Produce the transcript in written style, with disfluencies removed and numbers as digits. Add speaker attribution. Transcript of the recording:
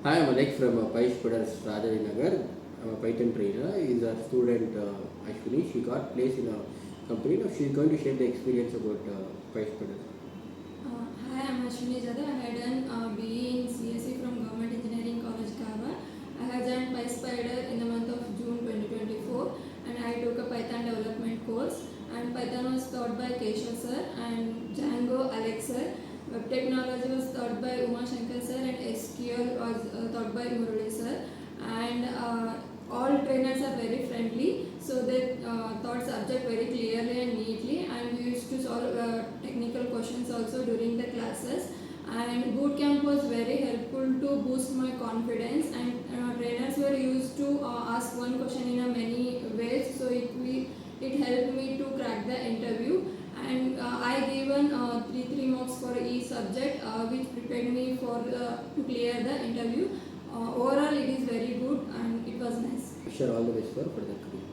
Speaker 1: Hi, I'm Alex from PySpiders Rajajinagar. I'm a Python trainer. Is our student Ashwini. She got placed in a company. Now she's going to share the experience about PySpiders.
Speaker 2: Hi, I'm Ashwini Jadhav. I had done BE in CSE from Government Engineering College, Kava. I had joined PySpider in the month of June 2024 and I took a Python development course. And Python was taught by Keshav sir and Django Alex sir. Web technology was taught by Uma Shankar sir and SQL was taught by Murali sir. And all trainers are very friendly, so they taught subject very clearly and neatly, and we used to solve technical questions also during the classes. And boot camp was very helpful to boost my confidence, and trainers were used to ask one question in a many ways, so it helped me to crack the interview. And I given three marks for each subject, which prepared me for to clear the interview. Overall, it is very good and it was nice.
Speaker 1: Wish her all the best for the career.